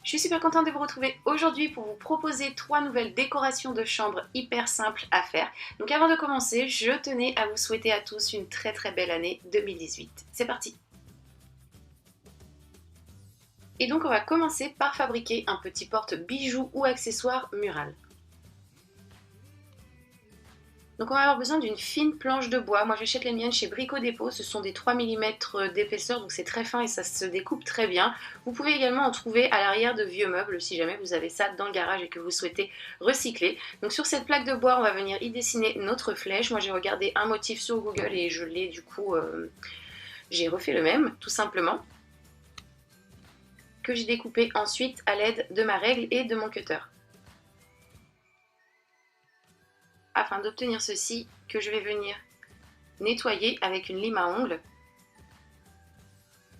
Je suis super contente de vous retrouver aujourd'hui pour vous proposer 3 nouvelles décorations de chambre hyper simples à faire. Donc avant de commencer, je tenais à vous souhaiter à tous une très belle année 2018. C'est parti! Et donc on va commencer par fabriquer un petit porte-bijoux ou accessoire mural. Donc on va avoir besoin d'une fine planche de bois. Moi j'achète les miennes chez Brico Dépôt, ce sont des 3 mm d'épaisseur, donc c'est très fin et ça se découpe très bien. Vous pouvez également en trouver à l'arrière de vieux meubles si jamais vous avez ça dans le garage et que vous souhaitez recycler. Donc sur cette plaque de bois, on va venir y dessiner notre flèche. Moi j'ai regardé un motif sur Google et je l'ai du coup, j'ai refait le même tout simplement. Que j'ai découpé ensuite à l'aide de ma règle et de mon cutter. Afin d'obtenir ceci, que je vais venir nettoyer avec une lime à ongles.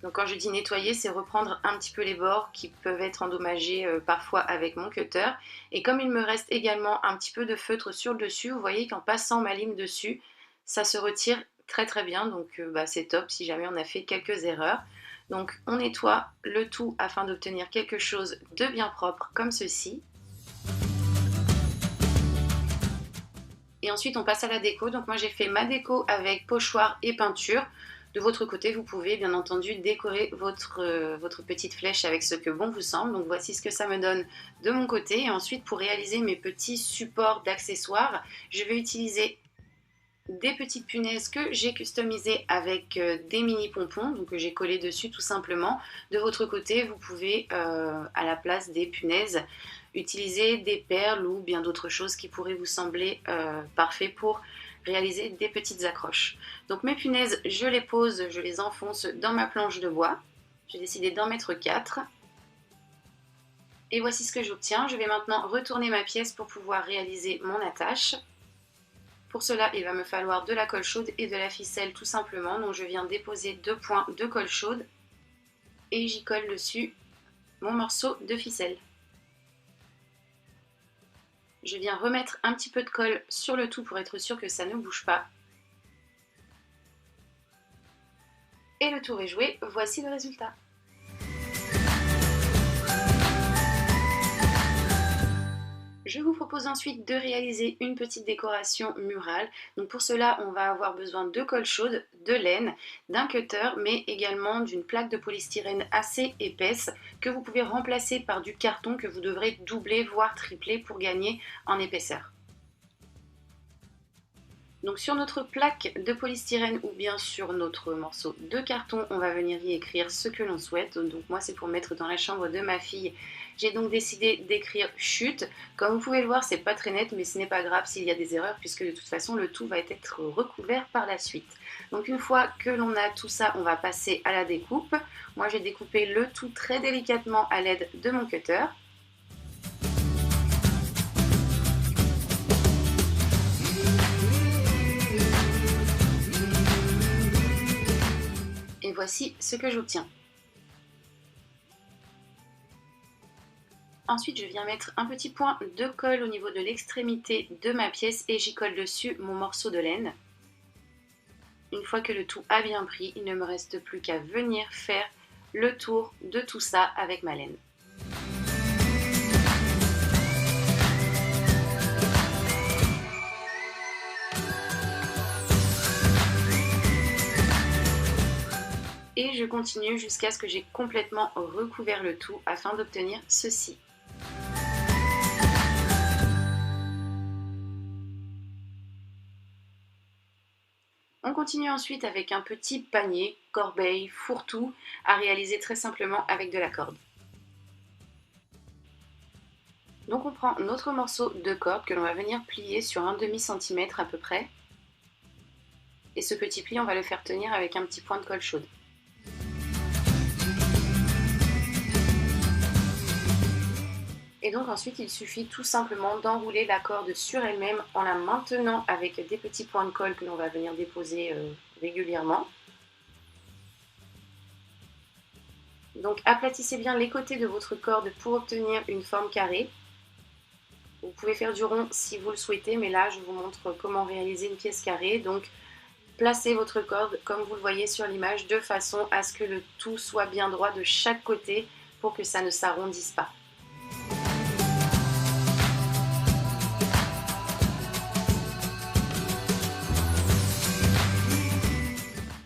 Donc quand je dis nettoyer, c'est reprendre un petit peu les bords qui peuvent être endommagés parfois avec mon cutter. Et comme il me reste également un petit peu de feutre sur le dessus, vous voyez qu'en passant ma lime dessus, ça se retire très bien. Donc c'est top si jamais on a fait quelques erreurs. Donc on nettoie le tout afin d'obtenir quelque chose de bien propre comme ceci. Et ensuite on passe à la déco. Donc moi j'ai fait ma déco avec pochoir et peinture. De votre côté, vous pouvez bien entendu décorer votre petite flèche avec ce que bon vous semble. Donc voici ce que ça me donne de mon côté. Et ensuite pour réaliser mes petits supports d'accessoires, je vais utiliser des petites punaises que j'ai customisées avec des mini pompons, donc que j'ai collé dessus tout simplement. De votre côté, vous pouvez à la place des punaises utiliser des perles ou bien d'autres choses qui pourraient vous sembler parfait pour réaliser des petites accroches. Donc mes punaises, je les pose, je les enfonce dans ma planche de bois. J'ai décidé d'en mettre 4. Et voici ce que j'obtiens. Je vais maintenant retourner ma pièce pour pouvoir réaliser mon attache. Pour cela, il va me falloir de la colle chaude et de la ficelle tout simplement. Donc je viens déposer 2 points de colle chaude et j'y colle dessus mon morceau de ficelle. Je viens remettre un petit peu de colle sur le tout pour être sûr que ça ne bouge pas. Et le tour est joué, voici le résultat. Je vous propose ensuite de réaliser une petite décoration murale. Donc pour cela, on va avoir besoin de colle chaude, de laine, d'un cutter, mais également d'une plaque de polystyrène assez épaisse que vous pouvez remplacer par du carton que vous devrez doubler voire tripler pour gagner en épaisseur. Donc sur notre plaque de polystyrène ou bien sur notre morceau de carton, on va venir y écrire ce que l'on souhaite. Donc moi c'est pour mettre dans la chambre de ma fille. J'ai donc décidé d'écrire chute. Comme vous pouvez le voir, c'est pas très net, mais ce n'est pas grave s'il y a des erreurs puisque de toute façon le tout va être recouvert par la suite. Donc une fois que l'on a tout ça, on va passer à la découpe. Moi j'ai découpé le tout très délicatement à l'aide de mon cutter. Et voici ce que j'obtiens. Ensuite, je viens mettre un petit point de colle au niveau de l'extrémité de ma pièce et j'y colle dessus mon morceau de laine. Une fois que le tout a bien pris, il ne me reste plus qu'à venir faire le tour de tout ça avec ma laine. Et je continue jusqu'à ce que j'ai complètement recouvert le tout afin d'obtenir ceci. On continue ensuite avec un petit panier, corbeille, fourre-tout à réaliser très simplement avec de la corde. Donc on prend notre morceau de corde que l'on va venir plier sur un demi-centimètre à peu près. Et ce petit pli, on va le faire tenir avec un petit point de colle chaude. Et donc ensuite, il suffit tout simplement d'enrouler la corde sur elle-même en la maintenant avec des petits points de colle que l'on va venir déposer régulièrement. Donc aplatissez bien les côtés de votre corde pour obtenir une forme carrée. Vous pouvez faire du rond si vous le souhaitez, mais là je vous montre comment réaliser une pièce carrée. Donc placez votre corde comme vous le voyez sur l'image de façon à ce que le tout soit bien droit de chaque côté pour que ça ne s'arrondisse pas.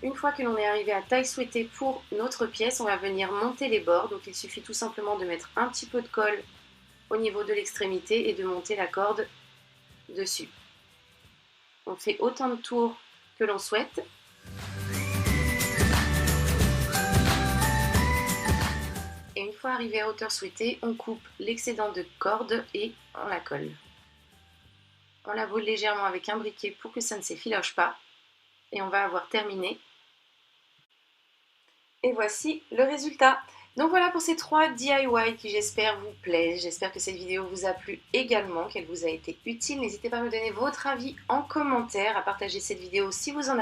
Une fois que l'on est arrivé à taille souhaitée pour notre pièce, on va venir monter les bords. Donc il suffit tout simplement de mettre un petit peu de colle au niveau de l'extrémité et de monter la corde dessus. On fait autant de tours que l'on souhaite. Et une fois arrivé à hauteur souhaitée, on coupe l'excédent de corde et on la colle. On la boule légèrement avec un briquet pour que ça ne s'effiloche pas. Et on va avoir terminé. Et voici le résultat. Donc voilà pour ces 3 DIY qui j'espère vous plaisent. J'espère que cette vidéo vous a plu également, qu'elle vous a été utile. N'hésitez pas à me donner votre avis en commentaire, à partager cette vidéo si vous en avez